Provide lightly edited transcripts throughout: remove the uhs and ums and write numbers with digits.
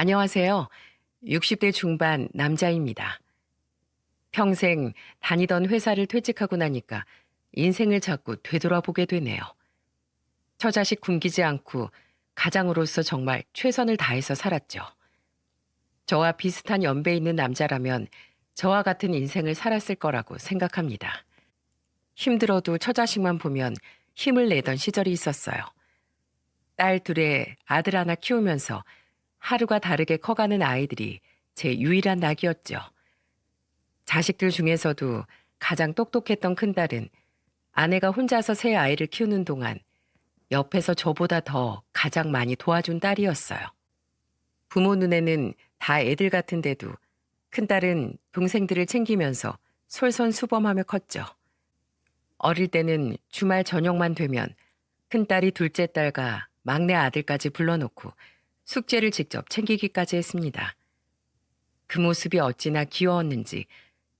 안녕하세요. 60대 중반 남자입니다. 평생 다니던 회사를 퇴직하고 나니까 인생을 자꾸 되돌아보게 되네요. 처자식 굶기지 않고 가장으로서 정말 최선을 다해서 살았죠. 저와 비슷한 연배 있는 남자라면 저와 같은 인생을 살았을 거라고 생각합니다. 힘들어도 처자식만 보면 힘을 내던 시절이 있었어요. 딸 둘에 아들 하나 키우면서 하루가 다르게 커가는 아이들이 제 유일한 낙이었죠. 자식들 중에서도 가장 똑똑했던 큰딸은 아내가 혼자서 세 아이를 키우는 동안 옆에서 저보다 더 가장 많이 도와준 딸이었어요. 부모 눈에는 다 애들 같은데도 큰딸은 동생들을 챙기면서 솔선수범하며 컸죠. 어릴 때는 주말 저녁만 되면 큰딸이 둘째 딸과 막내 아들까지 불러놓고 숙제를 직접 챙기기까지 했습니다. 그 모습이 어찌나 귀여웠는지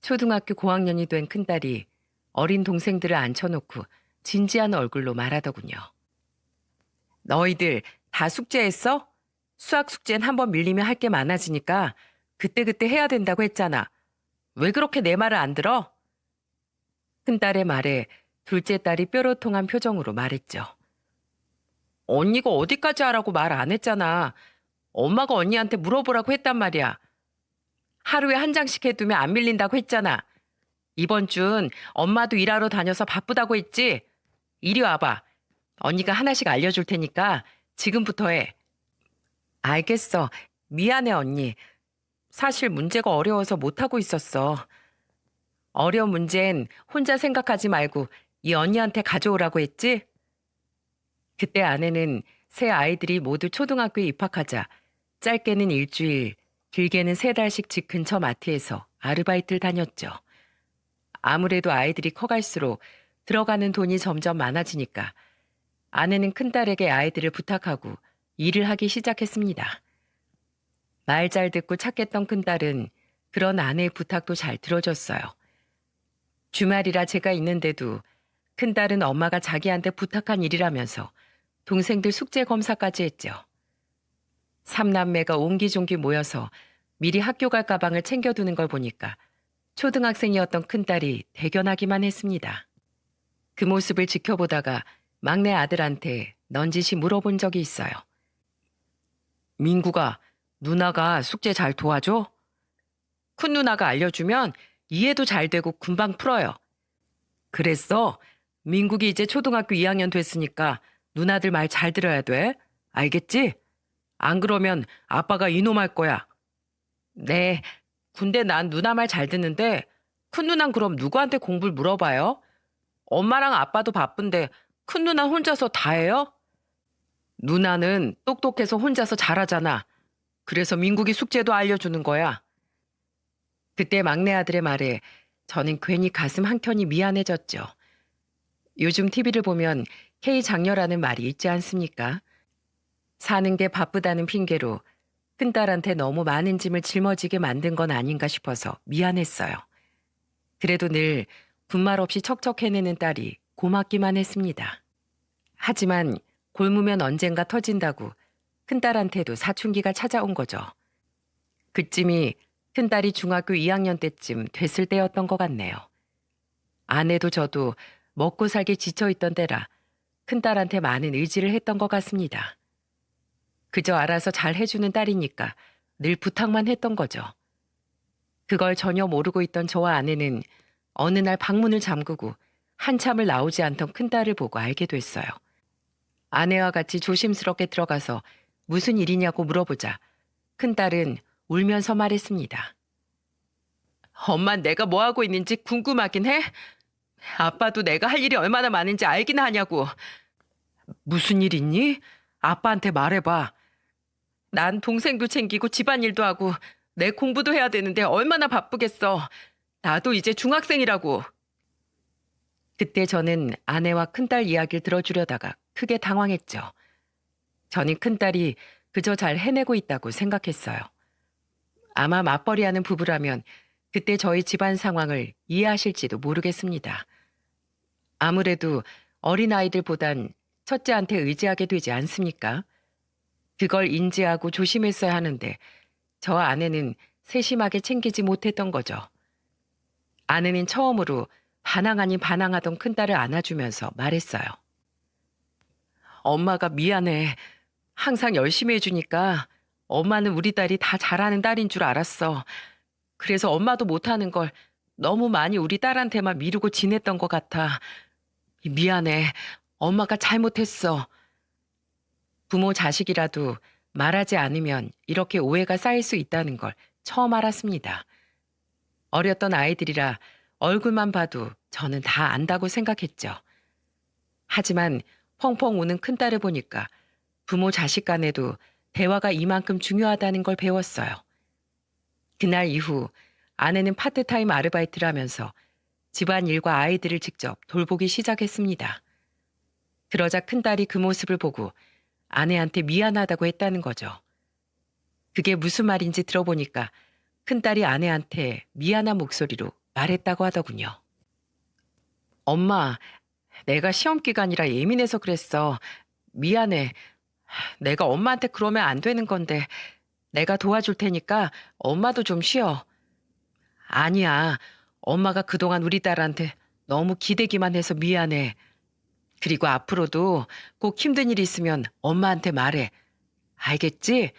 초등학교 고학년이 된 큰딸이 어린 동생들을 앉혀놓고 진지한 얼굴로 말하더군요. 너희들 다 숙제했어? 수학 숙제는 한번 밀리면 할 게 많아지니까 그때그때 해야 된다고 했잖아. 왜 그렇게 내 말을 안 들어? 큰딸의 말에 둘째 딸이 뾰로통한 표정으로 말했죠. 언니가 어디까지 하라고 말 안 했잖아. 엄마가 언니한테 물어보라고 했단 말이야. 하루에 한 장씩 해두면 안 밀린다고 했잖아. 이번 준 엄마도 일하러 다녀서 바쁘다고 했지? 이리 와봐. 언니가 하나씩 알려줄 테니까 지금부터 해. 알겠어. 미안해, 언니. 사실 문제가 어려워서 못하고 있었어. 어려운 문제는 혼자 생각하지 말고 이 언니한테 가져오라고 했지? 그때 아내는 새 아이들이 모두 초등학교에 입학하자 짧게는 일주일, 길게는 3달씩 집 근처 마트에서 아르바이트를 다녔죠. 아무래도 아이들이 커갈수록 들어가는 돈이 점점 많아지니까 아내는 큰딸에게 아이들을 부탁하고 일을 하기 시작했습니다. 말 잘 듣고 착했던 큰딸은 그런 아내의 부탁도 잘 들어줬어요. 주말이라 제가 있는데도 큰딸은 엄마가 자기한테 부탁한 일이라면서 동생들 숙제 검사까지 했죠. 삼남매가 옹기종기 모여서 미리 학교 갈 가방을 챙겨두는 걸 보니까 초등학생이었던 큰딸이 대견하기만 했습니다. 그 모습을 지켜보다가 막내 아들한테 넌지시 물어본 적이 있어요. 민구가 누나가 숙제 잘 도와줘? 큰 누나가 알려주면 이해도 잘 되고 금방 풀어요. 그랬어? 민국이 이제 초등학교 2학년 됐으니까 누나들 말 잘 들어야 돼. 알겠지? 안 그러면 아빠가 이놈할 거야. 네, 근데 난 누나 말 잘 듣는데 큰 누난 그럼 누구한테 공부를 물어봐요? 엄마랑 아빠도 바쁜데 큰 누나 혼자서 다 해요? 누나는 똑똑해서 혼자서 잘하잖아. 그래서 민국이 숙제도 알려주는 거야. 그때 막내 아들의 말에 저는 괜히 가슴 한켠이 미안해졌죠. 요즘 TV를 보면 K장녀라는 말이 있지 않습니까? 사는 게 바쁘다는 핑계로 큰딸한테 너무 많은 짐을 짊어지게 만든 건 아닌가 싶어서 미안했어요. 그래도 늘 군말 없이 척척 해내는 딸이 고맙기만 했습니다. 하지만 골무면 언젠가 터진다고 큰딸한테도 사춘기가 찾아온 거죠. 그쯤이 큰딸이 중학교 2학년 때쯤 됐을 때였던 것 같네요. 아내도 저도 먹고 살기 지쳐있던 때라 큰딸한테 많은 의지를 했던 것 같습니다. 그저 알아서 잘 해주는 딸이니까 늘 부탁만 했던 거죠. 그걸 전혀 모르고 있던 저와 아내는 어느 날 방문을 잠그고 한참을 나오지 않던 큰딸을 보고 알게 됐어요. 아내와 같이 조심스럽게 들어가서 무슨 일이냐고 물어보자 큰딸은 울면서 말했습니다. 엄만 내가 뭐 하고 있는지 궁금하긴 해? 아빠도 내가 할 일이 얼마나 많은지 알긴 하냐고. 무슨 일 있니? 아빠한테 말해봐. 난 동생도 챙기고 집안일도 하고 내 공부도 해야 되는데 얼마나 바쁘겠어. 나도 이제 중학생이라고. 그때 저는 아내와 큰딸 이야기를 들어주려다가 크게 당황했죠. 저는 큰딸이 그저 잘 해내고 있다고 생각했어요. 아마 맞벌이하는 부부라면 그때 저희 집안 상황을 이해하실지도 모르겠습니다. 아무래도 어린아이들보단 첫째한테 의지하게 되지 않습니까? 그걸 인지하고 조심했어야 하는데 저 아내는 세심하게 챙기지 못했던 거죠. 아내는 처음으로 반항 아닌 반항하던 큰딸을 안아주면서 말했어요. 엄마가 미안해. 항상 열심히 해주니까 엄마는 우리 딸이 다 잘하는 딸인 줄 알았어. 그래서 엄마도 못하는 걸 너무 많이 우리 딸한테만 미루고 지냈던 것 같아. 미안해. 엄마가 잘못했어. 부모 자식이라도 말하지 않으면 이렇게 오해가 쌓일 수 있다는 걸 처음 알았습니다. 어렸던 아이들이라 얼굴만 봐도 저는 다 안다고 생각했죠. 하지만 펑펑 우는 큰딸을 보니까 부모 자식 간에도 대화가 이만큼 중요하다는 걸 배웠어요. 그날 이후 아내는 파트타임 아르바이트를 하면서 집안일과 아이들을 직접 돌보기 시작했습니다. 그러자 큰딸이 그 모습을 보고 아내한테 미안하다고 했다는 거죠. 그게 무슨 말인지 들어보니까 큰딸이 아내한테 미안한 목소리로 말했다고 하더군요. 엄마, 내가 시험 기간이라 예민해서 그랬어. 미안해. 내가 엄마한테 그러면 안 되는 건데 내가 도와줄 테니까 엄마도 좀 쉬어. 아니야. 엄마가 그동안 우리 딸한테 너무 기대기만 해서 미안해. 그리고 앞으로도 꼭 힘든 일 있으면 엄마한테 말해. 알겠지?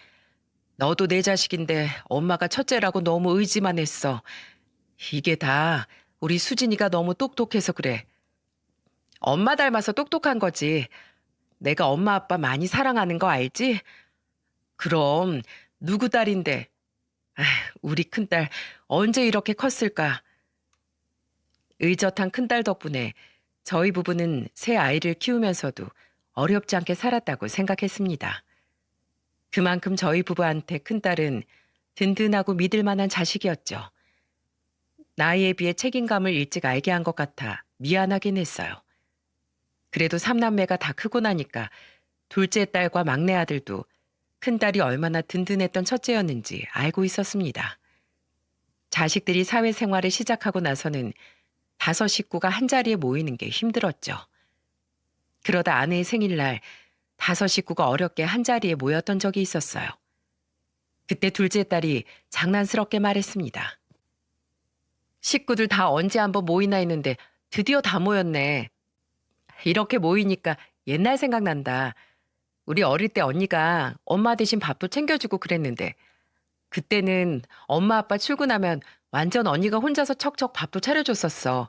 너도 내 자식인데 엄마가 첫째라고 너무 의지만 했어. 이게 다 우리 수진이가 너무 똑똑해서 그래. 엄마 닮아서 똑똑한 거지. 내가 엄마 아빠 많이 사랑하는 거 알지? 그럼 누구 딸인데. 아휴, 우리 큰딸 언제 이렇게 컸을까? 의젓한 큰딸 덕분에 저희 부부는 새 아이를 키우면서도 어렵지 않게 살았다고 생각했습니다. 그만큼 저희 부부한테 큰딸은 든든하고 믿을 만한 자식이었죠. 나이에 비해 책임감을 일찍 알게 한 것 같아 미안하긴 했어요. 그래도 삼남매가 다 크고 나니까 둘째 딸과 막내 아들도 큰딸이 얼마나 든든했던 첫째였는지 알고 있었습니다. 자식들이 사회생활을 시작하고 나서는 5식구가 한자리에 모이는 게 힘들었죠. 그러다 아내의 생일날 5식구가 어렵게 한자리에 모였던 적이 있었어요. 그때 둘째 딸이 장난스럽게 말했습니다. 식구들 다 언제 한번 모이나 했는데 드디어 다 모였네. 이렇게 모이니까 옛날 생각난다. 우리 어릴 때 언니가 엄마 대신 밥도 챙겨주고 그랬는데 그때는 엄마 아빠 출근하면 완전 언니가 혼자서 척척 밥도 차려줬었어.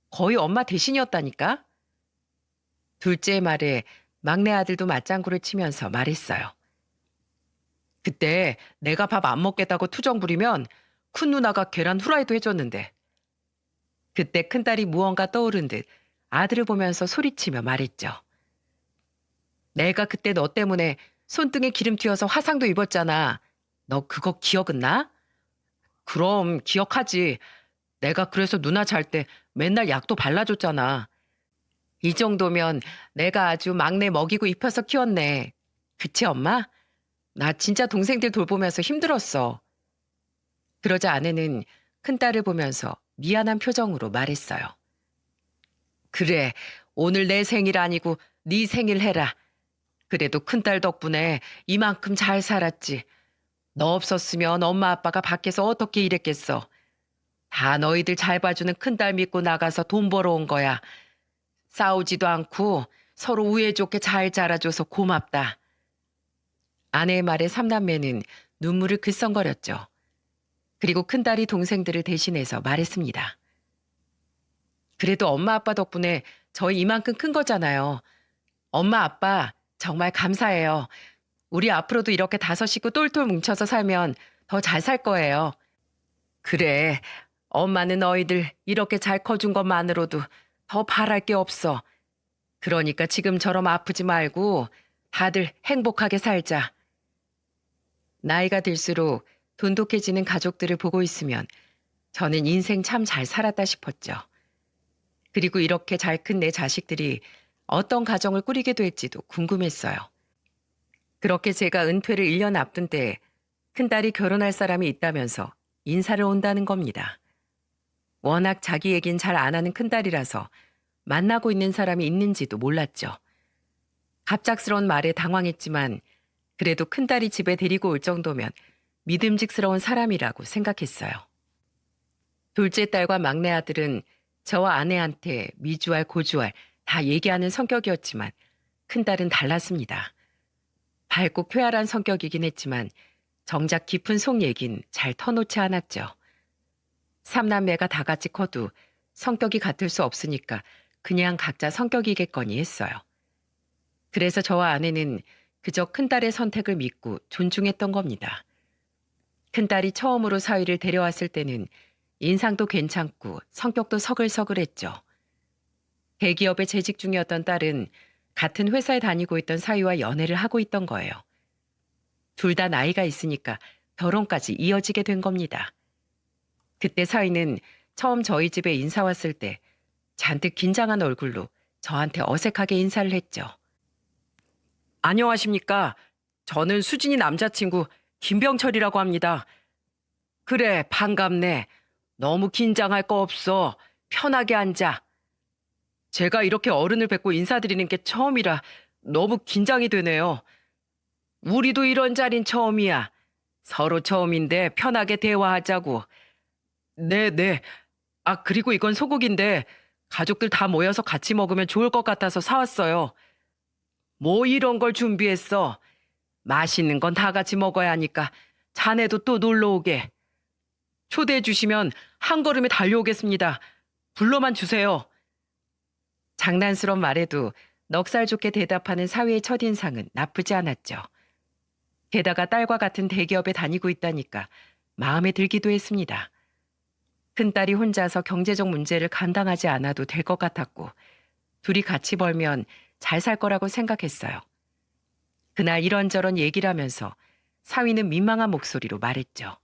거의 엄마 대신이었다니까? 둘째의 말에 막내 아들도 맞장구를 치면서 말했어요. 그때 내가 밥 안 먹겠다고 투정 부리면 큰 누나가 계란 후라이도 해줬는데. 그때 큰딸이 무언가 떠오른 듯 아들을 보면서 소리치며 말했죠. 내가 그때 너 때문에 손등에 기름 튀어서 화상도 입었잖아. 너 그거 기억은 나? 그럼 기억하지. 내가 그래서 누나 잘 때 맨날 약도 발라줬잖아. 이 정도면 내가 아주 막내 먹이고 입혀서 키웠네. 그치 엄마? 나 진짜 동생들 돌보면서 힘들었어. 그러자 아내는 큰딸을 보면서 미안한 표정으로 말했어요. 그래, 오늘 내 생일 아니고 네 생일 해라. 그래도 큰딸 덕분에 이만큼 잘 살았지. 너 없었으면 엄마 아빠가 밖에서 어떻게 일했겠어. 다 너희들 잘 봐주는 큰딸 믿고 나가서 돈 벌어온 거야. 싸우지도 않고 서로 우애 좋게 잘 자라줘서 고맙다. 아내의 말에 삼남매는 눈물을 글썽거렸죠. 그리고 큰딸이 동생들을 대신해서 말했습니다. 그래도 엄마 아빠 덕분에 저희 이만큼 큰 거잖아요. 엄마 아빠 정말 감사해요. 우리 앞으로도 이렇게 5식구 똘똘 뭉쳐서 살면 더 잘 살 거예요. 그래, 엄마는 너희들 이렇게 잘 커준 것만으로도 더 바랄 게 없어. 그러니까 지금처럼 아프지 말고 다들 행복하게 살자. 나이가 들수록 돈독해지는 가족들을 보고 있으면 저는 인생 참 잘 살았다 싶었죠. 그리고 이렇게 잘 큰 내 자식들이 어떤 가정을 꾸리게 될지도 궁금했어요. 그렇게 제가 은퇴를 1년 앞둔 때에 큰딸이 결혼할 사람이 있다면서 인사를 온다는 겁니다. 워낙 자기 얘긴 잘 안 하는 큰딸이라서 만나고 있는 사람이 있는지도 몰랐죠. 갑작스러운 말에 당황했지만 그래도 큰딸이 집에 데리고 올 정도면 믿음직스러운 사람이라고 생각했어요. 둘째 딸과 막내 아들은 저와 아내한테 미주알 고주알 다 얘기하는 성격이었지만 큰딸은 달랐습니다. 밝고 쾌활한 성격이긴 했지만 정작 깊은 속 얘긴 잘 터놓지 않았죠. 삼남매가 다 같이 커도 성격이 같을 수 없으니까 그냥 각자 성격이겠거니 했어요. 그래서 저와 아내는 그저 큰딸의 선택을 믿고 존중했던 겁니다. 큰딸이 처음으로 사위를 데려왔을 때는 인상도 괜찮고 성격도 서글서글했죠. 대기업에 재직 중이었던 딸은 같은 회사에 다니고 있던 사위와 연애를 하고 있던 거예요. 둘 다 나이가 있으니까 결혼까지 이어지게 된 겁니다. 그때 사위는 처음 저희 집에 인사 왔을 때 잔뜩 긴장한 얼굴로 저한테 어색하게 인사를 했죠. 안녕하십니까. 저는 수진이 남자친구 김병철이라고 합니다. 그래, 반갑네. 너무 긴장할 거 없어. 편하게 앉아. 제가 이렇게 어른을 뵙고 인사드리는 게 처음이라 너무 긴장이 되네요. 우리도 이런 자린 처음이야. 서로 처음인데 편하게 대화하자고. 네. 아, 그리고 이건 소고기인데 가족들 다 모여서 같이 먹으면 좋을 것 같아서 사왔어요. 뭐 이런 걸 준비했어. 맛있는 건 다 같이 먹어야 하니까 자네도 또 놀러 오게. 초대해 주시면 한 걸음에 달려오겠습니다. 불러만 주세요. 장난스러운 말에도 넉살 좋게 대답하는 사위의 첫인상은 나쁘지 않았죠. 게다가 딸과 같은 대기업에 다니고 있다니까 마음에 들기도 했습니다. 큰딸이 혼자서 경제적 문제를 감당하지 않아도 될 것 같았고 둘이 같이 벌면 잘 살 거라고 생각했어요. 그날 이런저런 얘기를 하면서 사위는 민망한 목소리로 말했죠.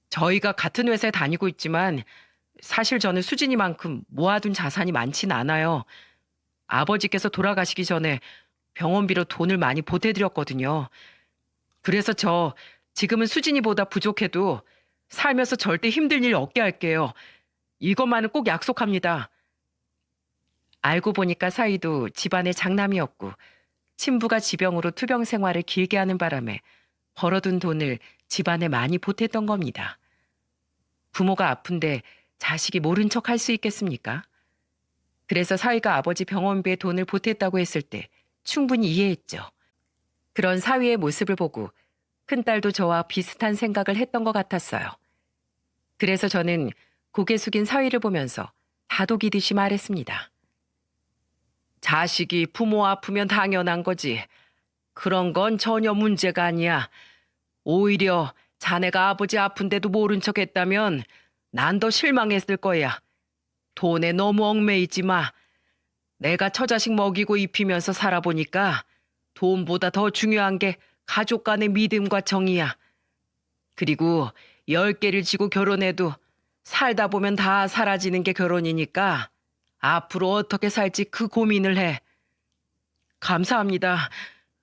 저희가 같은 회사에 다니고 있지만 사실 저는 수진이만큼 모아둔 자산이 많진 않아요. 아버지께서 돌아가시기 전에 병원비로 돈을 많이 보태드렸거든요. 그래서 저 지금은 수진이보다 부족해도 살면서 절대 힘들 일 없게 할게요. 이것만은 꼭 약속합니다. 알고 보니까 사위도 집안의 장남이었고 친부가 지병으로 투병 생활을 길게 하는 바람에 벌어둔 돈을 집안에 많이 보탰던 겁니다. 부모가 아픈데 자식이 모른 척 할 수 있겠습니까? 그래서 사위가 아버지 병원비에 돈을 보탰다고 했을 때 충분히 이해했죠. 그런 사위의 모습을 보고 큰딸도 저와 비슷한 생각을 했던 것 같았어요. 그래서 저는 고개 숙인 사위를 보면서 다독이듯이 말했습니다. 자식이 부모 아프면 당연한 거지. 그런 건 전혀 문제가 아니야. 오히려 자네가 아버지 아픈데도 모른 척 했다면 난 더 실망했을 거야. 돈에 너무 얽매이지 마. 내가 처자식 먹이고 입히면서 살아보니까 돈보다 더 중요한 게 가족 간의 믿음과 정이야. 그리고 10개를 지고 결혼해도 살다 보면 다 사라지는 게 결혼이니까 앞으로 어떻게 살지 그 고민을 해. 감사합니다.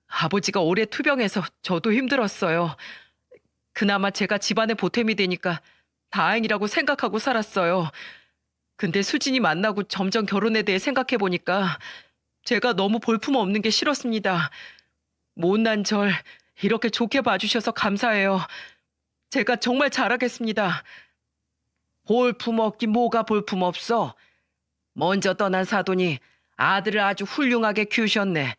아버지가 오래 투병해서 저도 힘들었어요. 그나마 제가 집안의 보탬이 되니까 다행이라고 생각하고 살았어요. 근데 수진이 만나고 점점 결혼에 대해 생각해보니까 제가 너무 볼품없는 게 싫었습니다. 못난 절 이렇게 좋게 봐주셔서 감사해요. 제가 정말 잘하겠습니다. 볼품없긴 뭐가 볼품없어. 먼저 떠난 사돈이 아들을 아주 훌륭하게 키우셨네.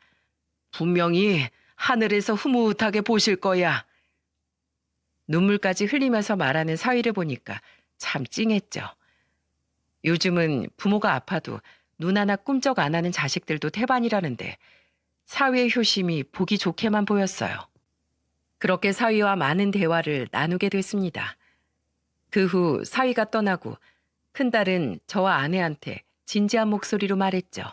분명히 하늘에서 흐뭇하게 보실 거야. 눈물까지 흘리면서 말하는 사위를 보니까 참 찡했죠. 요즘은 부모가 아파도 눈 하나 꿈쩍 안 하는 자식들도 태반이라는데 사위의 효심이 보기 좋게만 보였어요. 그렇게 사위와 많은 대화를 나누게 됐습니다. 그 후 사위가 떠나고 큰딸은 저와 아내한테 진지한 목소리로 말했죠.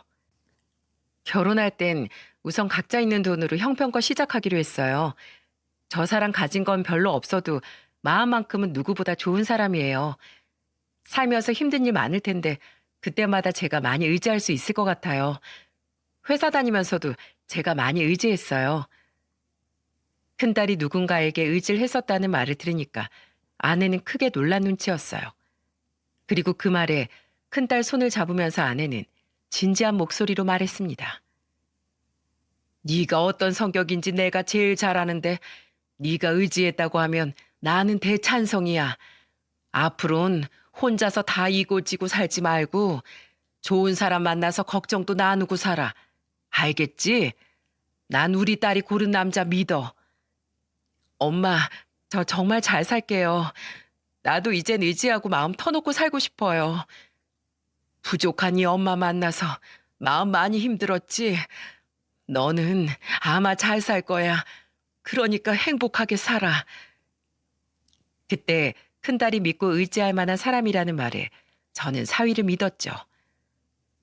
결혼할 땐 우선 각자 있는 돈으로 형편껏 시작하기로 했어요. 저 사람 가진 건 별로 없어도 마음만큼은 누구보다 좋은 사람이에요. 살면서 힘든 일 많을 텐데 그때마다 제가 많이 의지할 수 있을 것 같아요. 회사 다니면서도 제가 많이 의지했어요. 큰딸이 누군가에게 의지를 했었다는 말을 들으니까 아내는 크게 놀란 눈치였어요. 그리고 그 말에 큰딸 손을 잡으면서 아내는 진지한 목소리로 말했습니다. 네가 어떤 성격인지 내가 제일 잘 아는데 네가 의지했다고 하면 나는 대찬성이야. 앞으론 혼자서 다 이고지고 살지 말고 좋은 사람 만나서 걱정도 나누고 살아. 알겠지? 난 우리 딸이 고른 남자 믿어. 엄마, 저 정말 잘 살게요. 나도 이젠 의지하고 마음 터놓고 살고 싶어요. 부족한 이 엄마 만나서 마음 많이 힘들었지? 너는 아마 잘 살 거야. 그러니까 행복하게 살아. 그때 큰딸이 믿고 의지할 만한 사람이라는 말에 저는 사위를 믿었죠.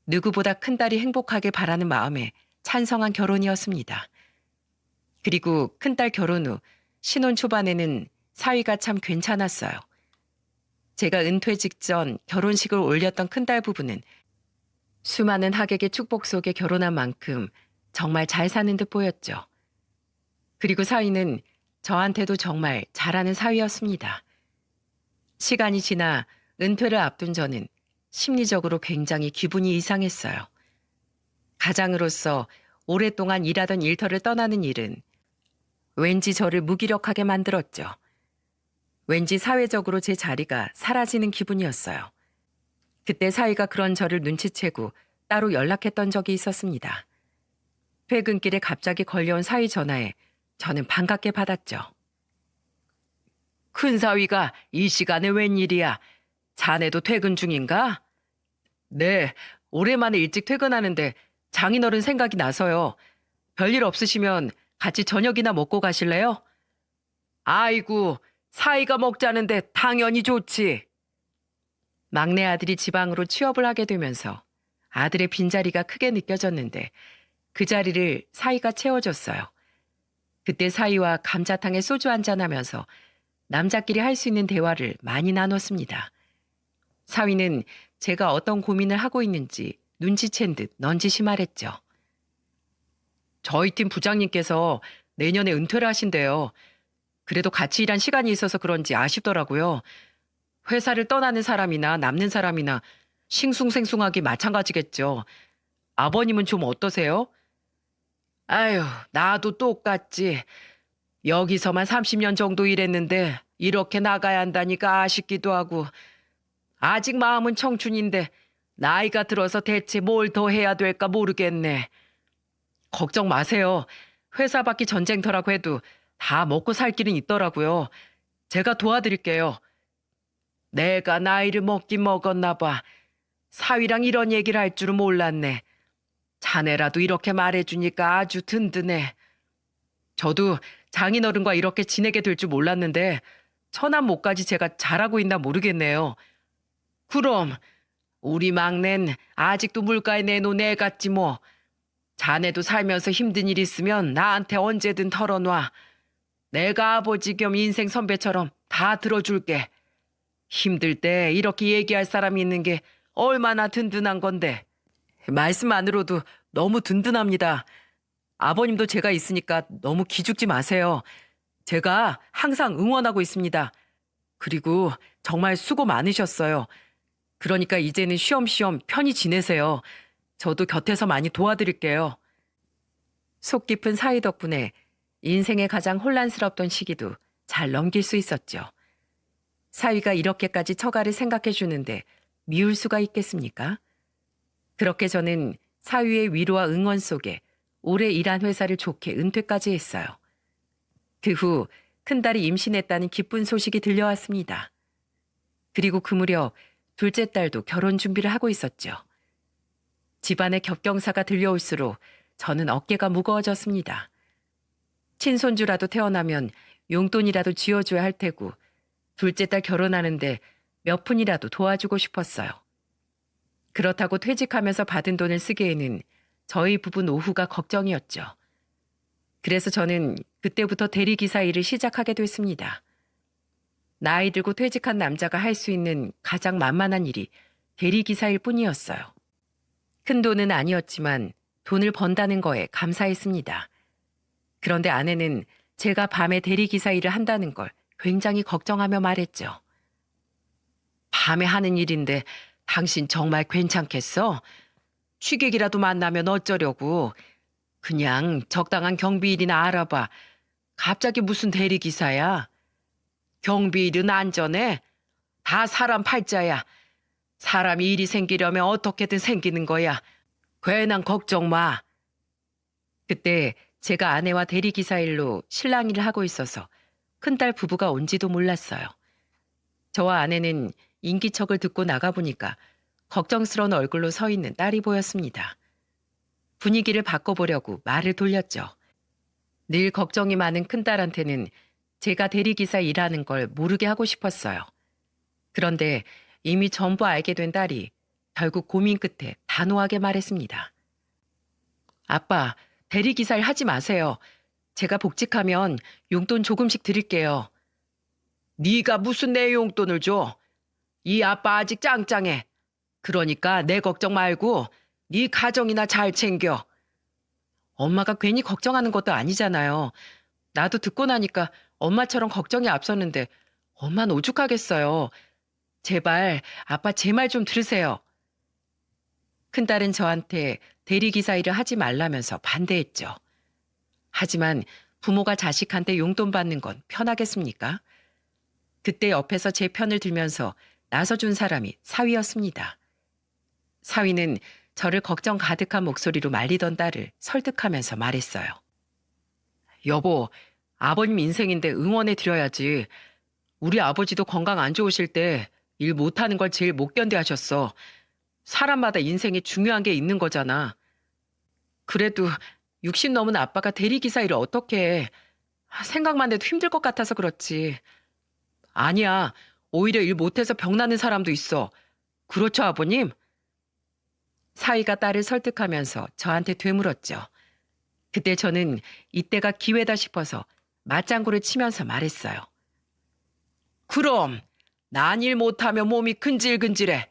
누구보다 큰딸이 행복하게 바라는 마음에 찬성한 결혼이었습니다. 그리고 큰딸 결혼 후 신혼 초반에는 사위가 참 괜찮았어요. 제가 은퇴 직전 결혼식을 올렸던 큰딸 부부는 수많은 하객의 축복 속에 결혼한 만큼 정말 잘 사는 듯 보였죠. 그리고 사위는 저한테도 정말 잘하는 사위였습니다. 시간이 지나 은퇴를 앞둔 저는 심리적으로 굉장히 기분이 이상했어요. 가장으로서 오랫동안 일하던 일터를 떠나는 일은 왠지 저를 무기력하게 만들었죠. 왠지 사회적으로 제 자리가 사라지는 기분이었어요. 그때 사위가 그런 저를 눈치채고 따로 연락했던 적이 있었습니다. 퇴근길에 갑자기 걸려온 사위 전화에 저는 반갑게 받았죠. 큰 사위가 이 시간에 웬일이야? 자네도 퇴근 중인가? 네, 오랜만에 일찍 퇴근하는데 장인어른 생각이 나서요. 별일 없으시면 같이 저녁이나 먹고 가실래요? 아이고, 사위가 먹자는데 당연히 좋지. 막내 아들이 지방으로 취업을 하게 되면서 아들의 빈자리가 크게 느껴졌는데 그 자리를 사위가 채워줬어요. 그때 사위와 감자탕에 소주 한잔하면서 남자끼리 할 수 있는 대화를 많이 나눴습니다. 사위는 제가 어떤 고민을 하고 있는지 눈치챈 듯 넌지시 말했죠. 저희 팀 부장님께서 내년에 은퇴를 하신대요. 그래도 같이 일한 시간이 있어서 그런지 아쉽더라고요. 회사를 떠나는 사람이나 남는 사람이나 싱숭생숭하기 마찬가지겠죠. 아버님은 좀 어떠세요? 아유, 나도 똑같지. 여기서만 30년 정도 일했는데 이렇게 나가야 한다니까 아쉽기도 하고 아직 마음은 청춘인데 나이가 들어서 대체 뭘 더 해야 될까 모르겠네. 걱정 마세요. 회사 밖이 전쟁터라고 해도 다 먹고 살 길은 있더라고요. 제가 도와드릴게요. 내가 나이를 먹긴 먹었나 봐. 사위랑 이런 얘기를 할 줄은 몰랐네. 자네라도 이렇게 말해주니까 아주 든든해. 저도 장인어른과 이렇게 지내게 될 줄 몰랐는데 처남 못까지 제가 잘하고 있나 모르겠네요. 그럼 우리 막내는 아직도 물가에 내놓은 애 같지 뭐. 자네도 살면서 힘든 일 있으면 나한테 언제든 털어놔. 내가 아버지 겸 인생 선배처럼 다 들어줄게. 힘들 때 이렇게 얘기할 사람이 있는 게 얼마나 든든한 건데. 말씀만으로도 너무 든든합니다. 아버님도 제가 있으니까 너무 기죽지 마세요. 제가 항상 응원하고 있습니다. 그리고 정말 수고 많으셨어요. 그러니까 이제는 쉬엄쉬엄 편히 지내세요. 저도 곁에서 많이 도와드릴게요. 속 깊은 사이 덕분에 인생의 가장 혼란스럽던 시기도 잘 넘길 수 있었죠. 사위가 이렇게까지 처가를 생각해 주는데 미울 수가 있겠습니까? 그렇게 저는 사위의 위로와 응원 속에 오래 일한 회사를 좋게 은퇴까지 했어요. 그 후 큰딸이 임신했다는 기쁜 소식이 들려왔습니다. 그리고 그 무렵 둘째 딸도 결혼 준비를 하고 있었죠. 집안에 겹경사가 들려올수록 저는 어깨가 무거워졌습니다. 친손주라도 태어나면 용돈이라도 쥐어줘야 할 테고 둘째 딸 결혼하는데 몇 푼이라도 도와주고 싶었어요. 그렇다고 퇴직하면서 받은 돈을 쓰기에는 저희 부부 노후가 걱정이었죠. 그래서 저는 그때부터 대리기사 일을 시작하게 됐습니다. 나이 들고 퇴직한 남자가 할 수 있는 가장 만만한 일이 대리기사일 뿐이었어요. 큰 돈은 아니었지만 돈을 번다는 거에 감사했습니다. 그런데 아내는 제가 밤에 대리기사 일을 한다는 걸 굉장히 걱정하며 말했죠. 밤에 하는 일인데 당신 정말 괜찮겠어? 취객이라도 만나면 어쩌려고. 그냥 적당한 경비일이나 알아봐. 갑자기 무슨 대리기사야? 경비일은 안전해. 다 사람 팔자야. 사람이 일이 생기려면 어떻게든 생기는 거야. 괜한 걱정 마. 그때 제가 아내와 대리기사 일로 실랑 일을 하고 있어서 큰딸 부부가 온지도 몰랐어요. 저와 아내는 인기척을 듣고 나가보니까 걱정스러운 얼굴로 서 있는 딸이 보였습니다. 분위기를 바꿔보려고 말을 돌렸죠. 늘 걱정이 많은 큰딸한테는 제가 대리기사 일하는 걸 모르게 하고 싶었어요. 그런데 이미 전부 알게 된 딸이 결국 고민 끝에 단호하게 말했습니다. 아빠, 대리기사 일 하지 마세요. 제가 복직하면 용돈 조금씩 드릴게요. 네가 무슨 내 용돈을 줘? 이 아빠 아직 짱짱해. 그러니까 내 걱정 말고 네 가정이나 잘 챙겨. 엄마가 괜히 걱정하는 것도 아니잖아요. 나도 듣고 나니까 엄마처럼 걱정이 앞섰는데 엄마는 오죽하겠어요. 제발 아빠 제 말 좀 들으세요. 큰딸은 저한테 대리기사 일을 하지 말라면서 반대했죠. 하지만 부모가 자식한테 용돈 받는 건 편하겠습니까? 그때 옆에서 제 편을 들면서 나서준 사람이 사위였습니다. 사위는 저를 걱정 가득한 목소리로 말리던 딸을 설득하면서 말했어요. 여보, 아버님 인생인데 응원해 드려야지. 우리 아버지도 건강 안 좋으실 때 일 못하는 걸 제일 못 견뎌 하셨어. 사람마다 인생에 중요한 게 있는 거잖아. 그래도 60 넘은 아빠가 대리기사 일을 어떻게 해. 생각만 해도 힘들 것 같아서 그렇지. 아니야. 오히려 일 못해서 병나는 사람도 있어. 그렇죠, 아버님? 사위가 딸을 설득하면서 저한테 되물었죠. 그때 저는 이때가 기회다 싶어서 맞장구를 치면서 말했어요. 그럼 난 일 못하면 몸이 근질근질해.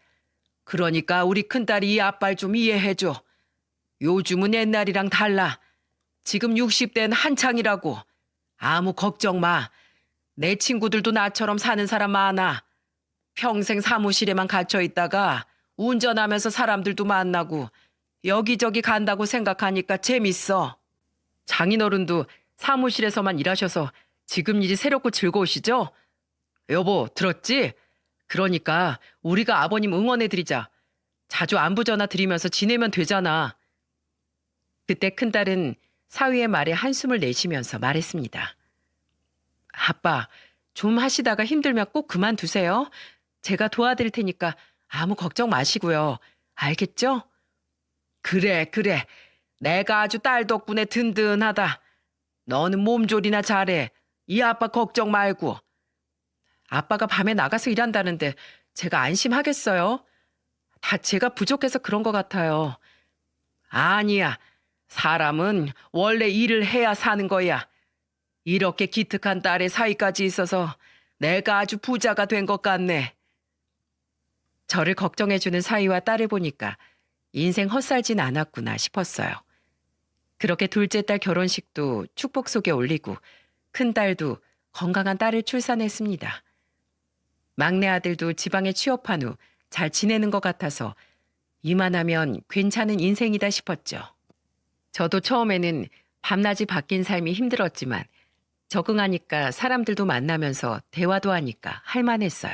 그러니까 우리 큰딸이 이 아빠를 좀 이해해줘. 요즘은 옛날이랑 달라. 지금 60대는 한창이라고. 아무 걱정 마. 내 친구들도 나처럼 사는 사람 많아. 평생 사무실에만 갇혀 있다가 운전하면서 사람들도 만나고 여기저기 간다고 생각하니까 재밌어. 장인어른도 사무실에서만 일하셔서 지금 일이 새롭고 즐거우시죠? 여보, 들었지? 그러니까 우리가 아버님 응원해드리자. 자주 안부 전화 드리면서 지내면 되잖아. 그때 큰딸은 사위의 말에 한숨을 내쉬면서 말했습니다. 아빠, 좀 하시다가 힘들면 꼭 그만두세요. 제가 도와드릴 테니까 아무 걱정 마시고요. 알겠죠? 그래, 그래. 내가 아주 딸 덕분에 든든하다. 너는 몸조리나 잘해. 이 아빠 걱정 말고. 아빠가 밤에 나가서 일한다는데 제가 안심하겠어요? 다 제가 부족해서 그런 것 같아요. 아니야. 사람은 원래 일을 해야 사는 거야. 이렇게 기특한 딸의 사이까지 있어서 내가 아주 부자가 된 것 같네. 저를 걱정해주는 사위와 딸을 보니까 인생 헛살진 않았구나 싶었어요. 그렇게 둘째 딸 결혼식도 축복 속에 올리고 큰딸도 건강한 딸을 출산했습니다. 막내 아들도 지방에 취업한 후 잘 지내는 것 같아서 이만하면 괜찮은 인생이다 싶었죠. 저도 처음에는 밤낮이 바뀐 삶이 힘들었지만 적응하니까 사람들도 만나면서 대화도 하니까 할만했어요.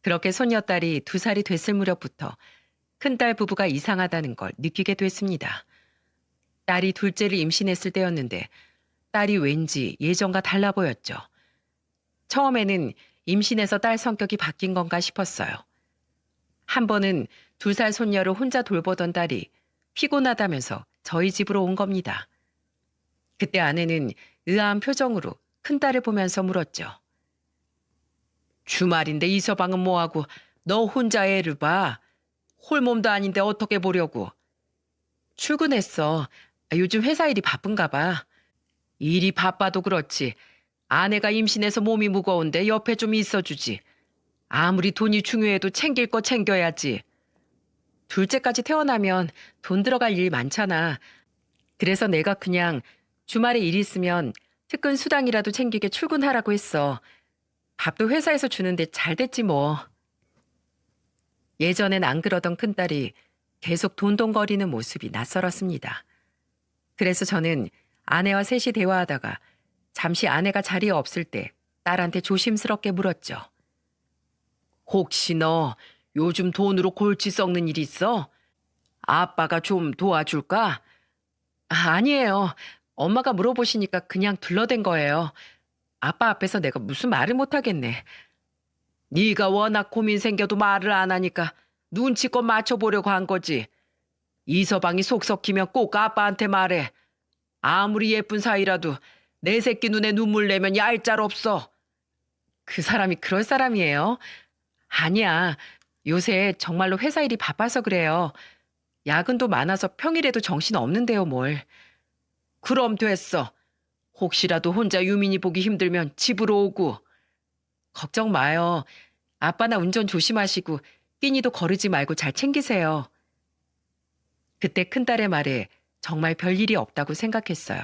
그렇게 손녀딸이 2살이 됐을 무렵부터 큰딸 부부가 이상하다는 걸 느끼게 됐습니다. 딸이 둘째를 임신했을 때였는데 딸이 왠지 예전과 달라 보였죠. 처음에는 임신해서 딸 성격이 바뀐 건가 싶었어요. 한 번은 2살 손녀를 혼자 돌보던 딸이 피곤하다면서 저희 집으로 온 겁니다. 그때 아내는 의아한 표정으로 큰딸을 보면서 물었죠. 주말인데 이 서방은 뭐하고 너 혼자 애를 봐. 홀몸도 아닌데 어떻게 보려고. 출근했어. 요즘 회사 일이 바쁜가 봐. 일이 바빠도 그렇지. 아내가 임신해서 몸이 무거운데 옆에 좀 있어주지. 아무리 돈이 중요해도 챙길 거 챙겨야지. 둘째까지 태어나면 돈 들어갈 일 많잖아. 그래서 내가 그냥 주말에 일 있으면 특근 수당이라도 챙기게 출근하라고 했어. 밥도 회사에서 주는데 잘 됐지 뭐. 예전엔 안 그러던 큰딸이 계속 돈돈거리는 모습이 낯설었습니다. 그래서 저는 아내와 셋이 대화하다가 잠시 아내가 자리에 없을 때 딸한테 조심스럽게 물었죠. 혹시 너 요즘 돈으로 골치 썩는 일 있어? 아빠가 좀 도와줄까? 아니에요. 엄마가 물어보시니까 그냥 둘러댄 거예요. 아빠 앞에서 내가 무슨 말을 못하겠네. 네가 워낙 고민 생겨도 말을 안 하니까 눈치껏 맞춰보려고 한 거지. 이서방이 속 썩히면 꼭 아빠한테 말해. 아무리 예쁜 사이라도 내 새끼 눈에 눈물 내면 얄짤 없어. 그 사람이 그럴 사람이에요? 아니야. 요새 정말로 회사 일이 바빠서 그래요. 야근도 많아서 평일에도 정신 없는데요, 뭘. 그럼 됐어. 혹시라도 혼자 유민이 보기 힘들면 집으로 오고. 걱정 마요. 아빠나 운전 조심하시고 끼니도 거르지 말고 잘 챙기세요. 그때 큰딸의 말에 정말 별일이 없다고 생각했어요.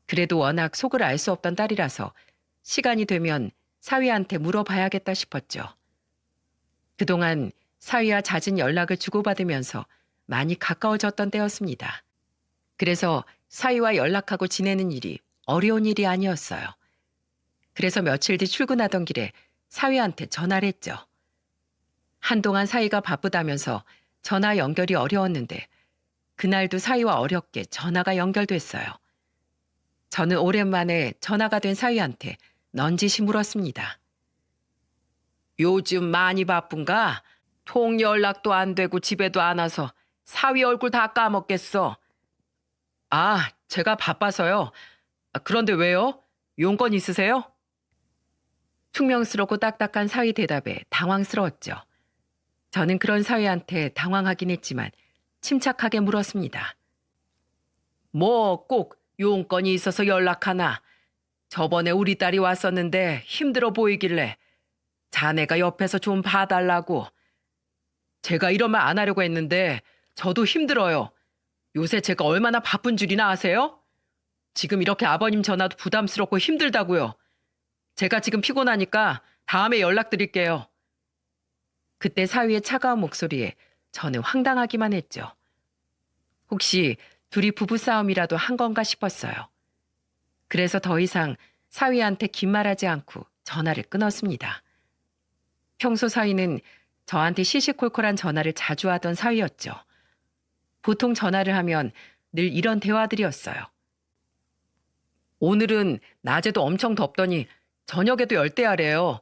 그래도 워낙 속을 알 수 없던 딸이라서 시간이 되면 사위한테 물어봐야겠다 싶었죠. 그동안 사위와 잦은 연락을 주고받으면서 많이 가까워졌던 때였습니다. 그래서 사위와 연락하고 지내는 일이 어려운 일이 아니었어요. 그래서 며칠 뒤 출근하던 길에 사위한테 전화를 했죠. 한동안 사위가 바쁘다면서 전화 연결이 어려웠는데 그날도 사위와 어렵게 전화가 연결됐어요. 저는 오랜만에 전화가 된 사위한테 넌지시 물었습니다. 요즘 많이 바쁜가? 통 연락도 안 되고 집에도 안 와서 사위 얼굴 다 까먹겠어. 아, 제가 바빠서요. 그런데 왜요? 용건 있으세요? 퉁명스럽고 딱딱한 사위 대답에 당황스러웠죠. 저는 그런 사위한테 당황하긴 했지만 침착하게 물었습니다. 뭐 꼭 용건이 있어서 연락하나? 저번에 우리 딸이 왔었는데 힘들어 보이길래 자네가 옆에서 좀 봐달라고. 제가 이런 말 안 하려고 했는데 저도 힘들어요. 요새 제가 얼마나 바쁜 줄이나 아세요? 지금 이렇게 아버님 전화도 부담스럽고 힘들다고요. 제가 지금 피곤하니까 다음에 연락드릴게요. 그때 사위의 차가운 목소리에 저는 황당하기만 했죠. 혹시 둘이 부부싸움이라도 한 건가 싶었어요. 그래서 더 이상 사위한테 긴 말하지 않고 전화를 끊었습니다. 평소 사위는 저한테 시시콜콜한 전화를 자주 하던 사위였죠. 보통 전화를 하면 늘 이런 대화들이었어요. 오늘은 낮에도 엄청 덥더니 저녁에도 열대야래요.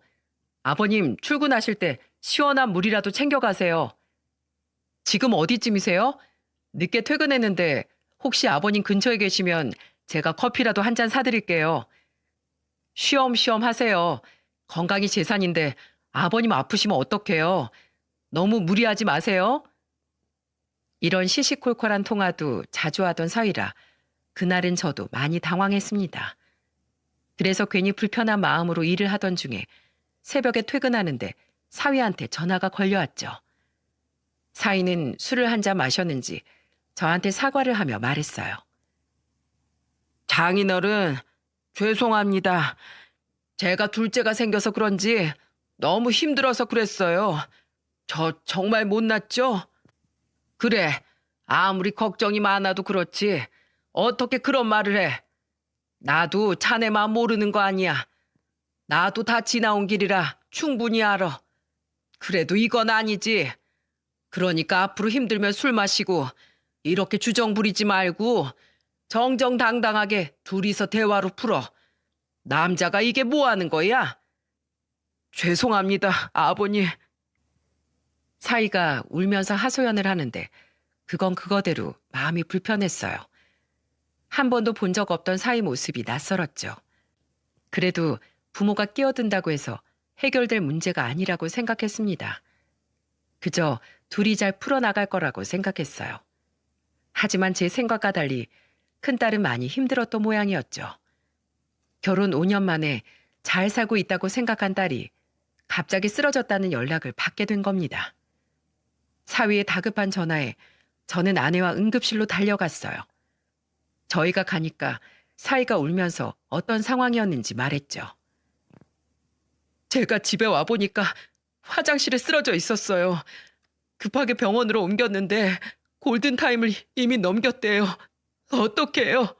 아버님 출근하실 때 시원한 물이라도 챙겨가세요. 지금 어디쯤이세요? 늦게 퇴근했는데 혹시 아버님 근처에 계시면 제가 커피라도 한 잔 사드릴게요. 쉬엄쉬엄 하세요. 건강이 재산인데 아버님 아프시면 어떡해요. 너무 무리하지 마세요. 이런 시시콜콜한 통화도 자주 하던 사위라 그날은 저도 많이 당황했습니다. 그래서 괜히 불편한 마음으로 일을 하던 중에 새벽에 퇴근하는데 사위한테 전화가 걸려왔죠. 사위는 술을 한 잔 마셨는지 저한테 사과를 하며 말했어요. 장인어른, 죄송합니다. 제가 둘째가 생겨서 그런지 너무 힘들어서 그랬어요. 저 정말 못났죠? 그래, 아무리 걱정이 많아도 그렇지. 어떻게 그런 말을 해? 나도 자네 마음 모르는 거 아니야. 나도 다 지나온 길이라 충분히 알아. 그래도 이건 아니지. 그러니까 앞으로 힘들면 술 마시고 이렇게 주정 부리지 말고 정정당당하게 둘이서 대화로 풀어. 남자가 이게 뭐 하는 거야? 죄송합니다, 아버님. 사위가 울면서 하소연을 하는데 그건 그거대로 마음이 불편했어요. 한 번도 본 적 없던 사위 모습이 낯설었죠. 그래도 부모가 끼어든다고 해서 해결될 문제가 아니라고 생각했습니다. 그저 둘이 잘 풀어나갈 거라고 생각했어요. 하지만 제 생각과 달리 큰딸은 많이 힘들었던 모양이었죠. 결혼 5년 만에 잘 살고 있다고 생각한 딸이 갑자기 쓰러졌다는 연락을 받게 된 겁니다. 사위의 다급한 전화에 저는 아내와 응급실로 달려갔어요. 저희가 가니까 사위가 울면서 어떤 상황이었는지 말했죠. 제가 집에 와보니까 화장실에 쓰러져 있었어요. 급하게 병원으로 옮겼는데 골든타임을 이미 넘겼대요. 어떡해요?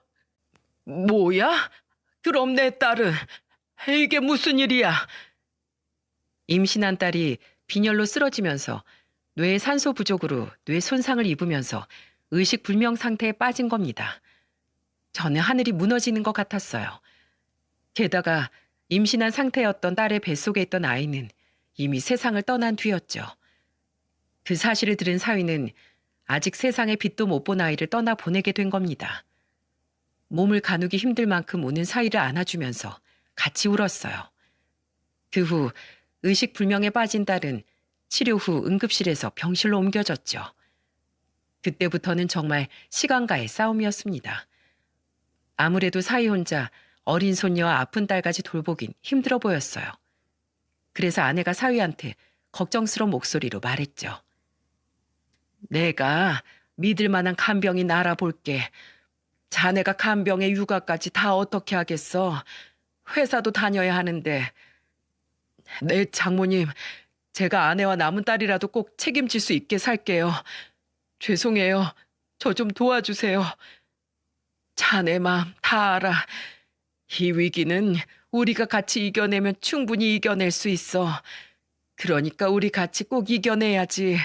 뭐야? 그럼 내 딸은 이게 무슨 일이야? 임신한 딸이 빈혈로 쓰러지면서 뇌 산소 부족으로 뇌 손상을 입으면서 의식불명 상태에 빠진 겁니다. 저는 하늘이 무너지는 것 같았어요. 게다가 임신한 상태였던 딸의 뱃속에 있던 아이는 이미 세상을 떠난 뒤였죠. 그 사실을 들은 사위는 아직 세상에 빛도 못 본 아이를 떠나 보내게 된 겁니다. 몸을 가누기 힘들 만큼 우는 사위를 안아주면서 같이 울었어요. 그 후 의식불명에 빠진 딸은 치료 후 응급실에서 병실로 옮겨졌죠. 그때부터는 정말 시간과의 싸움이었습니다. 아무래도 사위 혼자 어린 손녀와 아픈 딸까지 돌보긴 힘들어 보였어요. 그래서 아내가 사위한테 걱정스러운 목소리로 말했죠. 내가 믿을 만한 간병인 알아볼게. 자네가 간병의 육아까지 다 어떻게 하겠어? 회사도 다녀야 하는데. 네, 장모님. 제가 아내와 남은 딸이라도 꼭 책임질 수 있게 살게요. 죄송해요. 저 좀 도와주세요. 자네 마음 다 알아. 이 위기는 우리가 같이 이겨내면 충분히 이겨낼 수 있어. 그러니까 우리 같이 꼭 이겨내야지.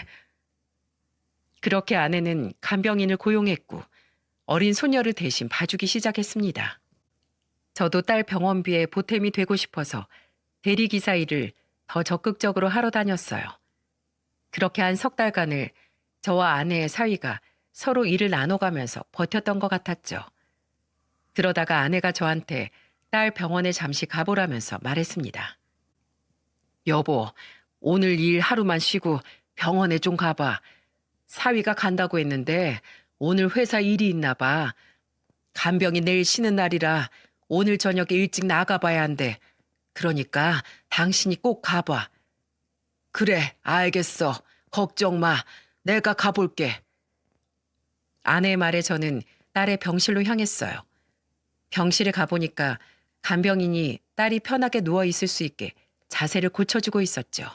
그렇게 아내는 간병인을 고용했고 어린 소녀를 대신 봐주기 시작했습니다. 저도 딸 병원비에 보탬이 되고 싶어서 대리기사 일을 더 적극적으로 하러 다녔어요. 그렇게 한 석 달간을 저와 아내의 사위가 서로 일을 나눠가면서 버텼던 것 같았죠. 그러다가 아내가 저한테 딸 병원에 잠시 가보라면서 말했습니다. 여보, 오늘 일 하루만 쉬고 병원에 좀 가봐. 사위가 간다고 했는데 오늘 회사 일이 있나 봐. 간병이 내일 쉬는 날이라 오늘 저녁에 일찍 나가봐야 한대. 그러니까 당신이 꼭 가봐. 그래, 알겠어. 걱정 마. 내가 가볼게. 아내의 말에 저는 딸의 병실로 향했어요. 병실에 가보니까 간병인이 딸이 편하게 누워있을 수 있게 자세를 고쳐주고 있었죠.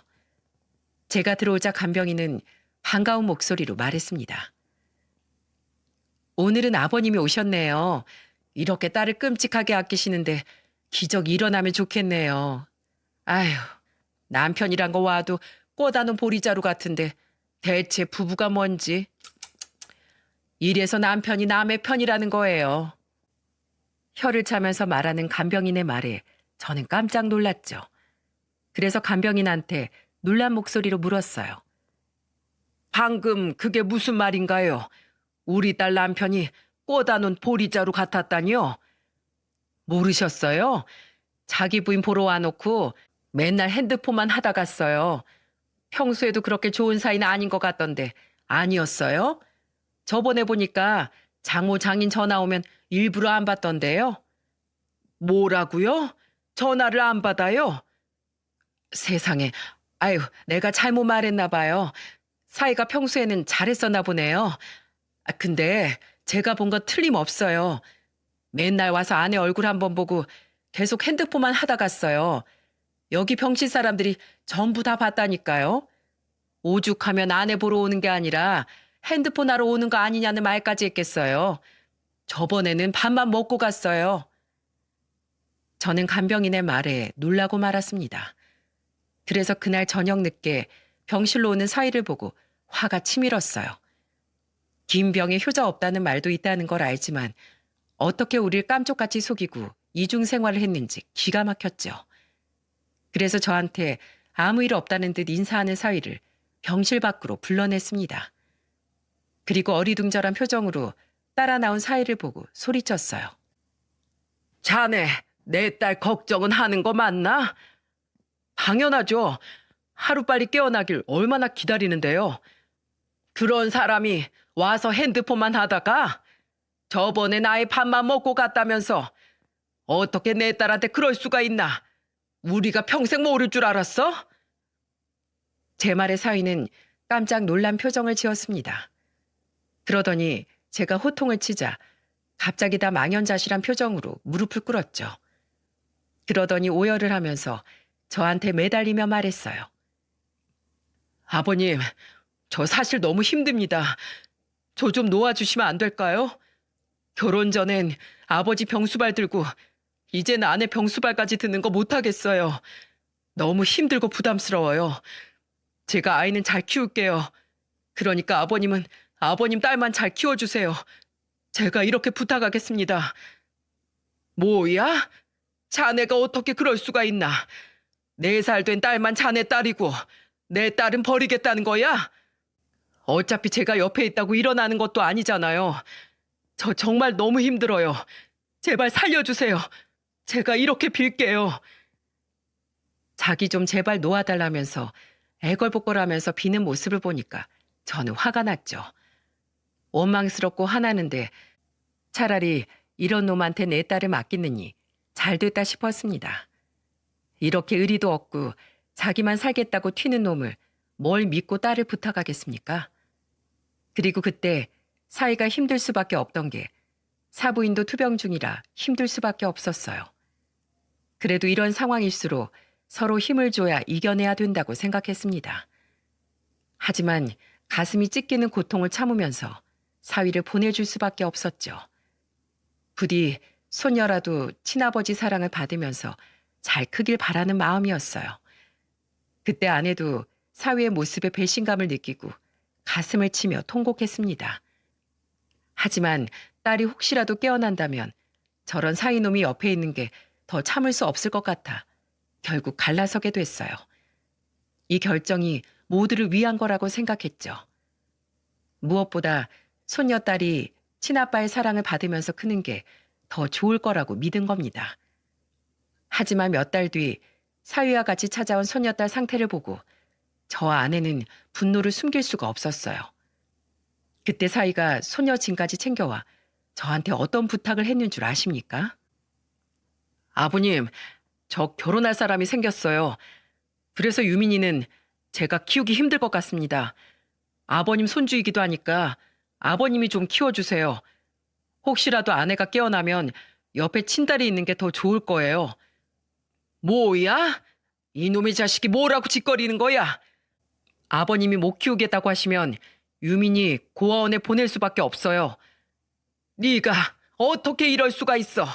제가 들어오자 간병인은 반가운 목소리로 말했습니다. 오늘은 아버님이 오셨네요. 이렇게 딸을 끔찍하게 아끼시는데 기적이 일어나면 좋겠네요. 아휴, 남편이란 거 와도 꽂아놓은 보리자루 같은데 대체 부부가 뭔지. 이래서 남편이 남의 편이라는 거예요. 혀를 차면서 말하는 간병인의 말에 저는 깜짝 놀랐죠. 그래서 간병인한테 놀란 목소리로 물었어요. 방금 그게 무슨 말인가요? 우리 딸 남편이 꽂아놓은 보리자루 같았다니요? 모르셨어요? 자기 부인 보러 와놓고 맨날 핸드폰만 하다 갔어요. 평소에도 그렇게 좋은 사이는 아닌 것 같던데 아니었어요? 저번에 보니까 장모 장인 전화 오면 일부러 안 받던데요. 뭐라고요? 전화를 안 받아요? 세상에, 아유, 내가 잘못 말했나 봐요. 사이가 평소에는 잘했었나 보네요. 근데 제가 본 거 틀림없어요. 맨날 와서 아내 얼굴 한번 보고 계속 핸드폰만 하다 갔어요. 여기 병실 사람들이 전부 다 봤다니까요. 오죽하면 아내 보러 오는 게 아니라 핸드폰 하러 오는 거 아니냐는 말까지 했겠어요. 저번에는 밥만 먹고 갔어요. 저는 간병인의 말에 놀라고 말았습니다. 그래서 그날 저녁 늦게 병실로 오는 사위를 보고 화가 치밀었어요. 긴 병에 효자 없다는 말도 있다는 걸 알지만 어떻게 우릴 깜짝같이 속이고 이중 생활을 했는지 기가 막혔죠. 그래서 저한테 아무 일 없다는 듯 인사하는 사위를 병실 밖으로 불러냈습니다. 그리고 어리둥절한 표정으로 따라 나온 사위를 보고 소리쳤어요. 자네, 내 딸 걱정은 하는 거 맞나? 당연하죠. 하루빨리 깨어나길 얼마나 기다리는데요. 그런 사람이 와서 핸드폰만 하다가 저번에 나의 밥만 먹고 갔다면서 어떻게 내 딸한테 그럴 수가 있나? 우리가 평생 모를 줄 알았어? 제 말에 사위는 깜짝 놀란 표정을 지었습니다. 그러더니 제가 호통을 치자 갑자기 다 망연자실한 표정으로 무릎을 꿇었죠. 그러더니 오열을 하면서 저한테 매달리며 말했어요. 아버님, 저 사실 너무 힘듭니다. 저 좀 놓아주시면 안 될까요? 결혼 전엔 아버지 병수발 들고 이제는 아내 병수발까지 드는 거 못하겠어요. 너무 힘들고 부담스러워요. 제가 아이는 잘 키울게요. 그러니까 아버님은 아버님 딸만 잘 키워주세요. 제가 이렇게 부탁하겠습니다. 뭐야? 자네가 어떻게 그럴 수가 있나? 4살 된 딸만 자네 딸이고 내 딸은 버리겠다는 거야? 어차피 제가 옆에 있다고 일어나는 것도 아니잖아요. 저 정말 너무 힘들어요. 제발 살려주세요. 제가 이렇게 빌게요. 자기 좀 제발 놓아달라면서 애걸복걸하면서 비는 모습을 보니까 저는 화가 났죠. 원망스럽고 화나는데 차라리 이런 놈한테 내 딸을 맡기느니 잘 됐다 싶었습니다. 이렇게 의리도 없고 자기만 살겠다고 튀는 놈을 뭘 믿고 딸을 부탁하겠습니까? 그리고 그때 사이가 힘들 수밖에 없던 게 사부인도 투병 중이라 힘들 수밖에 없었어요. 그래도 이런 상황일수록 서로 힘을 줘야 이겨내야 된다고 생각했습니다. 하지만 가슴이 찢기는 고통을 참으면서 사위를 보내줄 수밖에 없었죠. 부디 손녀라도 친아버지 사랑을 받으면서 잘 크길 바라는 마음이었어요. 그때 아내도 사위의 모습에 배신감을 느끼고 가슴을 치며 통곡했습니다. 하지만 딸이 혹시라도 깨어난다면 저런 사위놈이 옆에 있는 게 더 참을 수 없을 것 같아 결국 갈라서게 됐어요. 이 결정이 모두를 위한 거라고 생각했죠. 무엇보다 손녀딸이 친아빠의 사랑을 받으면서 크는 게 더 좋을 거라고 믿은 겁니다. 하지만 몇 달 뒤 사위와 같이 찾아온 손녀딸 상태를 보고 저와 아내는 분노를 숨길 수가 없었어요. 그때 사위가 손녀 짐까지 챙겨와 저한테 어떤 부탁을 했는 줄 아십니까? 아버님, 저 결혼할 사람이 생겼어요. 그래서 유민이는 제가 키우기 힘들 것 같습니다. 아버님 손주이기도 하니까 아버님이 좀 키워주세요. 혹시라도 아내가 깨어나면 옆에 친딸이 있는 게 더 좋을 거예요. 뭐야? 이놈의 자식이 뭐라고 짓거리는 거야? 아버님이 못 키우겠다고 하시면 유민이 고아원에 보낼 수밖에 없어요. 네가 어떻게 이럴 수가 있어?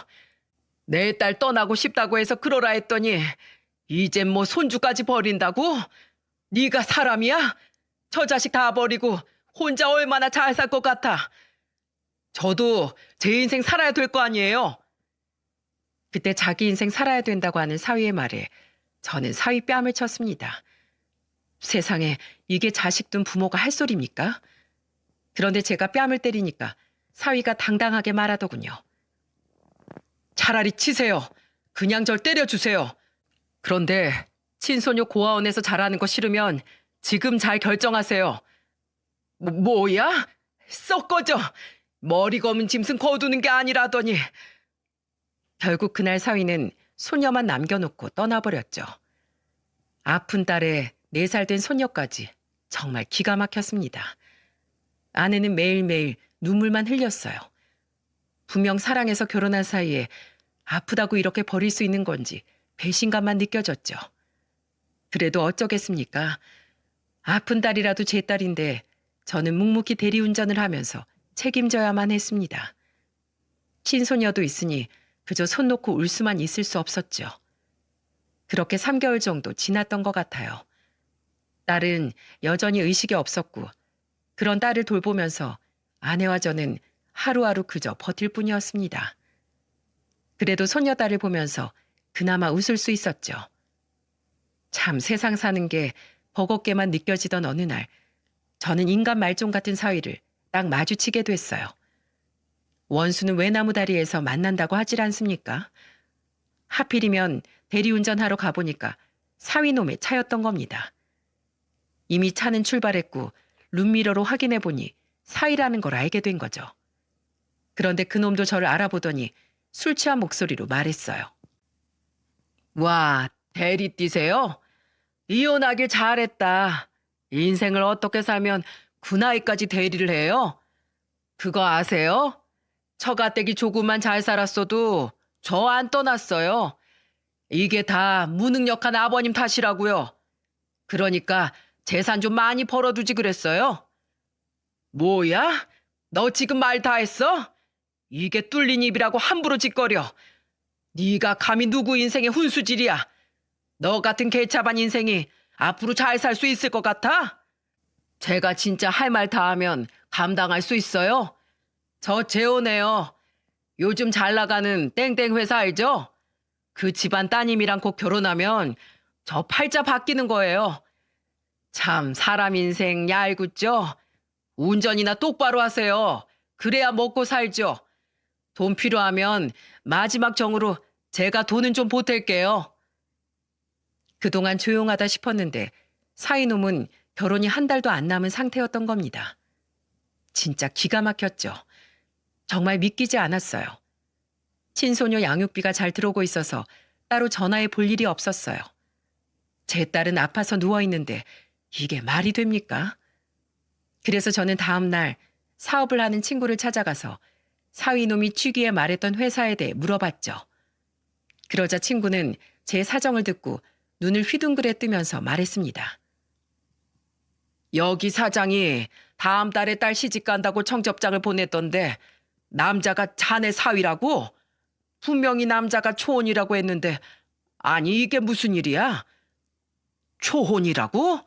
내 딸 떠나고 싶다고 해서 그러라 했더니 이젠 뭐 손주까지 버린다고? 네가 사람이야? 저 자식 다 버리고 혼자 얼마나 잘 살 것 같아. 저도 제 인생 살아야 될 거 아니에요. 그때 자기 인생 살아야 된다고 하는 사위의 말에 저는 사위 뺨을 쳤습니다. 세상에 이게 자식 둔 부모가 할 소리입니까? 그런데 제가 뺨을 때리니까 사위가 당당하게 말하더군요. 차라리 치세요. 그냥 절 때려주세요. 그런데 친소녀 고아원에서 자라는 거 싫으면 지금 잘 결정하세요. 뭐야? 썩 꺼져. 머리 검은 짐승 거두는 게 아니라더니. 결국 그날 사위는 소녀만 남겨놓고 떠나버렸죠. 아픈 딸에 4살 된 소녀까지 정말 기가 막혔습니다. 아내는 매일매일 눈물만 흘렸어요. 분명 사랑해서 결혼한 사이에 아프다고 이렇게 버릴 수 있는 건지 배신감만 느껴졌죠. 그래도 어쩌겠습니까? 아픈 딸이라도 제 딸인데 저는 묵묵히 대리운전을 하면서 책임져야만 했습니다. 친소녀도 있으니 그저 손 놓고 울 수만 있을 수 없었죠. 그렇게 3개월 정도 지났던 것 같아요. 딸은 여전히 의식이 없었고 그런 딸을 돌보면서 아내와 저는 하루하루 그저 버틸 뿐이었습니다. 그래도 손녀딸을 보면서 그나마 웃을 수 있었죠. 참 세상 사는 게 버겁게만 느껴지던 어느 날 저는 인간 말종 같은 사위를 딱 마주치게 됐어요. 원수는 외나무 다리에서 만난다고 하질 않습니까? 하필이면 대리운전하러 가보니까 사위놈의 차였던 겁니다. 이미 차는 출발했고 룸미러로 확인해보니 사위라는 걸 알게 된 거죠. 그런데 그놈도 저를 알아보더니 술 취한 목소리로 말했어요. 와, 대리띠세요? 이혼하길 잘했다. 인생을 어떻게 살면 그 나이까지 대리를 해요? 그거 아세요? 처가댁이 조금만 잘 살았어도 저 안 떠났어요. 이게 다 무능력한 아버님 탓이라고요. 그러니까 재산 좀 많이 벌어두지 그랬어요. 뭐야? 너 지금 말 다 했어? 이게 뚫린 입이라고 함부로 짓거려. 네가 감히 누구 인생의 훈수질이야. 너 같은 개차반 인생이 앞으로 잘 살 수 있을 것 같아? 제가 진짜 할 말 다 하면 감당할 수 있어요? 저 재혼해요. 요즘 잘 나가는 땡땡 회사 알죠? 그 집안 따님이랑 곧 결혼하면 저 팔자 바뀌는 거예요. 참 사람 인생 얄궂죠? 운전이나 똑바로 하세요. 그래야 먹고 살죠. 돈 필요하면 마지막 정으로 제가 돈은 좀 보탤게요. 그동안 조용하다 싶었는데 사이놈은 결혼이 한 달도 안 남은 상태였던 겁니다. 진짜 기가 막혔죠. 정말 믿기지 않았어요. 친소녀 양육비가 잘 들어오고 있어서 따로 전화해 볼 일이 없었어요. 제 딸은 아파서 누워있는데 이게 말이 됩니까? 그래서 저는 다음 날 사업을 하는 친구를 찾아가서 사위놈이 취기에 말했던 회사에 대해 물어봤죠. 그러자 친구는 제 사정을 듣고 눈을 휘둥그레 뜨면서 말했습니다. 여기 사장이 다음 달에 딸 시집 간다고 청첩장을 보냈던데 남자가 자네 사위라고? 분명히 남자가 초혼이라고 했는데 아니 이게 무슨 일이야? 초혼이라고?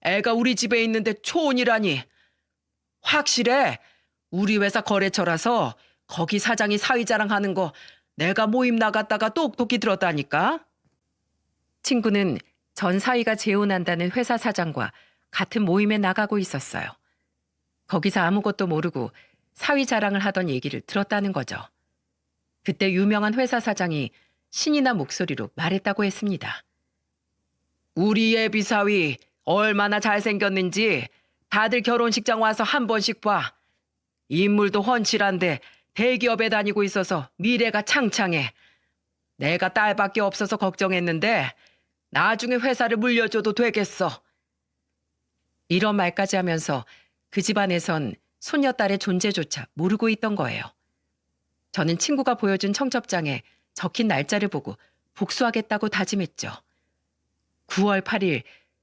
애가 우리 집에 있는데 초혼이라니. 확실해. 우리 회사 거래처라서 거기 사장이 사위 자랑하는 거 내가 모임 나갔다가 똑똑히 들었다니까. 친구는 전 사위가 재혼한다는 회사 사장과 같은 모임에 나가고 있었어요. 거기서 아무것도 모르고 사위 자랑을 하던 얘기를 들었다는 거죠. 그때 유명한 회사 사장이 신이 난 목소리로 말했다고 했습니다. 우리 예비 사위 얼마나 잘생겼는지 다들 결혼식장 와서 한 번씩 봐. 인물도 훤칠한데 대기업에 다니고 있어서 미래가 창창해. 내가 딸밖에 없어서 걱정했는데 나중에 회사를 물려줘도 되겠어. 이런 말까지 하면서 그 집안에선 손녀딸의 존재조차 모르고 있던 거예요. 저는 친구가 보여준 청첩장에 적힌 날짜를 보고 복수하겠다고 다짐했죠. 9월 8일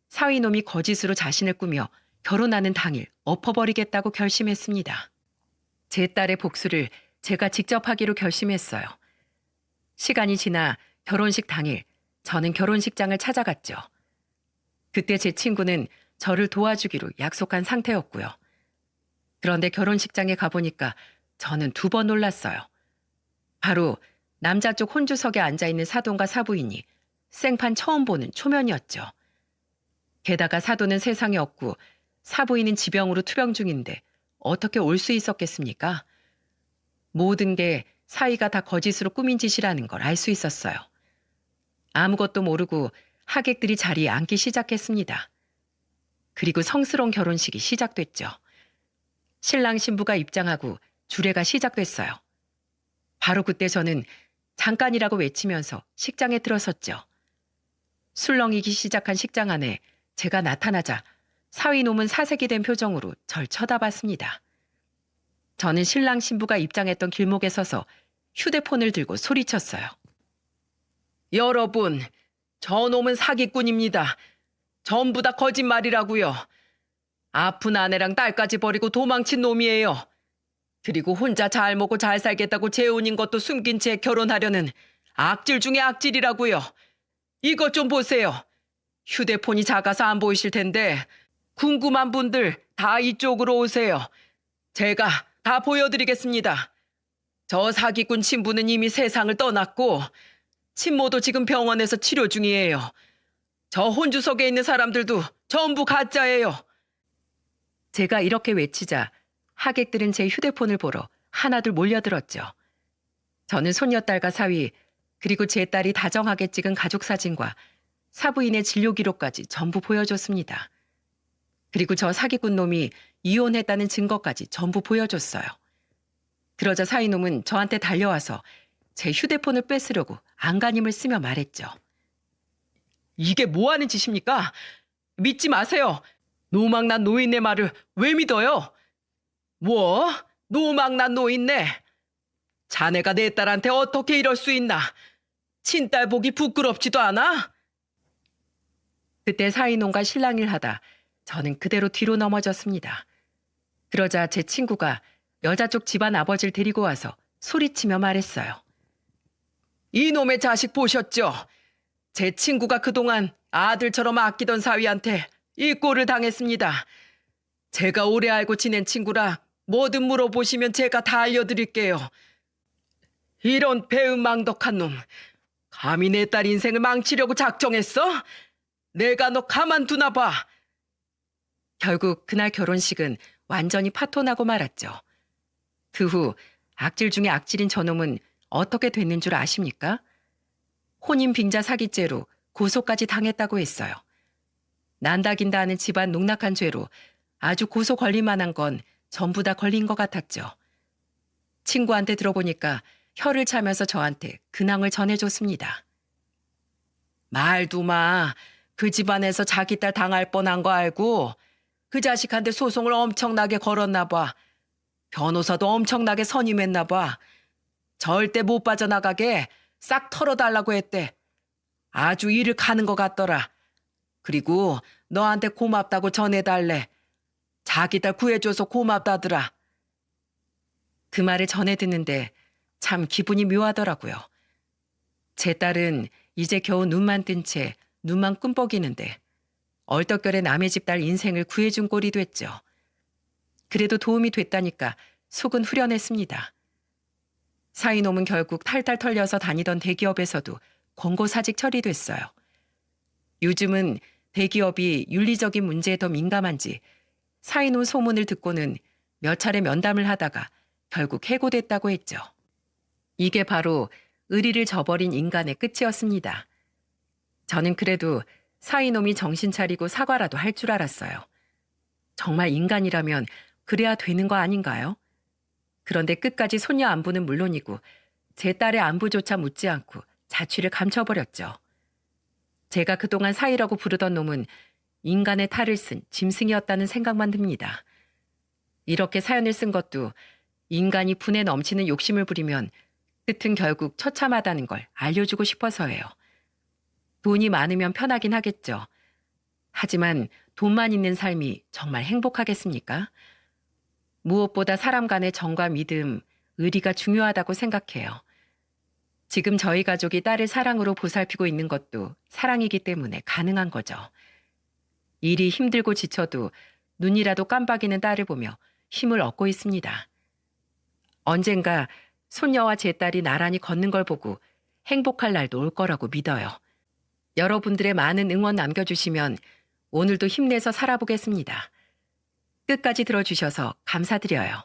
사위놈이 거짓으로 자신을 꾸며 결혼하는 당일 엎어버리겠다고 결심했습니다. 제 딸의 복수를 제가 직접 하기로 결심했어요. 시간이 지나 결혼식 당일 저는 결혼식장을 찾아갔죠. 그때 제 친구는 저를 도와주기로 약속한 상태였고요. 그런데 결혼식장에 가보니까 저는 2번 놀랐어요. 바로 남자 쪽 혼주석에 앉아있는 사돈과 사부인이 생판 처음 보는 초면이었죠. 게다가 사돈은 세상에 없고 사부인은 지병으로 투병 중인데 어떻게 올 수 있었겠습니까? 모든 게 사위가 다 거짓으로 꾸민 짓이라는 걸 알 수 있었어요. 아무것도 모르고 하객들이 자리에 앉기 시작했습니다. 그리고 성스러운 결혼식이 시작됐죠. 신랑 신부가 입장하고 주례가 시작됐어요. 바로 그때 저는 잠깐이라고 외치면서 식장에 들어섰죠. 술렁이기 시작한 식장 안에 제가 나타나자 사위놈은 사색이 된 표정으로 절 쳐다봤습니다. 저는 신랑 신부가 입장했던 길목에 서서 휴대폰을 들고 소리쳤어요. 여러분, 저놈은 사기꾼입니다. 전부 다 거짓말이라고요. 아픈 아내랑 딸까지 버리고 도망친 놈이에요. 그리고 혼자 잘 먹고 잘 살겠다고 재혼인 것도 숨긴 채 결혼하려는 악질 중에 악질이라고요. 이것 좀 보세요. 휴대폰이 작아서 안 보이실 텐데 궁금한 분들 다 이쪽으로 오세요. 제가 다 보여드리겠습니다. 저 사기꾼 친부는 이미 세상을 떠났고 친모도 지금 병원에서 치료 중이에요. 저 혼주석에 있는 사람들도 전부 가짜예요. 제가 이렇게 외치자 하객들은 제 휴대폰을 보러 하나둘 몰려들었죠. 저는 손녀딸과 사위 그리고 제 딸이 다정하게 찍은 가족 사진과 사부인의 진료 기록까지 전부 보여줬습니다. 그리고 저 사기꾼 놈이 이혼했다는 증거까지 전부 보여줬어요. 그러자 사위놈은 저한테 달려와서 제 휴대폰을 뺏으려고 안간힘을 쓰며 말했죠. 이게 뭐하는 짓입니까? 믿지 마세요. 노망난 노인네 말을 왜 믿어요? 뭐? 노망난 노인네? 자네가 내 딸한테 어떻게 이럴 수 있나? 친딸 보기 부끄럽지도 않아? 그때 사위놈과 실랑이를 하다 저는 그대로 뒤로 넘어졌습니다. 그러자 제 친구가 여자 쪽 집안 아버지를 데리고 와서 소리치며 말했어요. 이놈의 자식 보셨죠? 제 친구가 그동안 아들처럼 아끼던 사위한테 이 꼴을 당했습니다. 제가 오래 알고 지낸 친구라 뭐든 물어보시면 제가 다 알려드릴게요. 이런 배은망덕한 놈, 감히 내 딸 인생을 망치려고 작정했어? 내가 너 가만두나 봐. 결국 그날 결혼식은 완전히 파토나고 말았죠. 그 후 악질 중에 악질인 저놈은 어떻게 됐는 줄 아십니까? 혼인 빙자 사기죄로 고소까지 당했다고 했어요. 난다긴다 하는 집안 농락한 죄로 아주 고소 걸릴 만한 건 전부 다 걸린 것 같았죠. 친구한테 들어보니까 혀를 차면서 저한테 근황을 전해줬습니다. 말도 마. 그 집안에서 자기 딸 당할 뻔한 거 알고 그 자식한테 소송을 엄청나게 걸었나 봐. 변호사도 엄청나게 선임했나 봐. 절대 못 빠져나가게 싹 털어달라고 했대. 아주 일을 가는 것 같더라. 그리고 너한테 고맙다고 전해달래. 자기 딸 구해줘서 고맙다더라. 그 말을 전해 듣는데 참 기분이 묘하더라고요. 제 딸은 이제 겨우 눈만 뜬 채 눈만 끔뻑이는데 얼떨결에 남의 집 딸 인생을 구해준 꼴이 됐죠. 그래도 도움이 됐다니까 속은 후련했습니다. 사이놈은 결국 탈탈 털려서 다니던 대기업에서도 권고사직 처리됐어요. 요즘은 대기업이 윤리적인 문제에 더 민감한지 사이놈 소문을 듣고는 몇 차례 면담을 하다가 결국 해고됐다고 했죠. 이게 바로 의리를 저버린 인간의 끝이었습니다. 저는 그래도 사이놈이 정신 차리고 사과라도 할 줄 알았어요. 정말 인간이라면 그래야 되는 거 아닌가요? 그런데 끝까지 손녀 안부는 물론이고 제 딸의 안부조차 묻지 않고 자취를 감춰버렸죠. 제가 그동안 사이라고 부르던 놈은 인간의 탈을 쓴 짐승이었다는 생각만 듭니다. 이렇게 사연을 쓴 것도 인간이 분에 넘치는 욕심을 부리면 끝은 결국 처참하다는 걸 알려주고 싶어서예요. 돈이 많으면 편하긴 하겠죠. 하지만 돈만 있는 삶이 정말 행복하겠습니까? 무엇보다 사람 간의 정과 믿음, 의리가 중요하다고 생각해요. 지금 저희 가족이 딸을 사랑으로 보살피고 있는 것도 사랑이기 때문에 가능한 거죠. 일이 힘들고 지쳐도 눈이라도 깜빡이는 딸을 보며 힘을 얻고 있습니다. 언젠가 손녀와 제 딸이 나란히 걷는 걸 보고 행복할 날도 올 거라고 믿어요. 여러분들의 많은 응원 남겨주시면 오늘도 힘내서 살아보겠습니다. 끝까지 들어주셔서 감사드려요.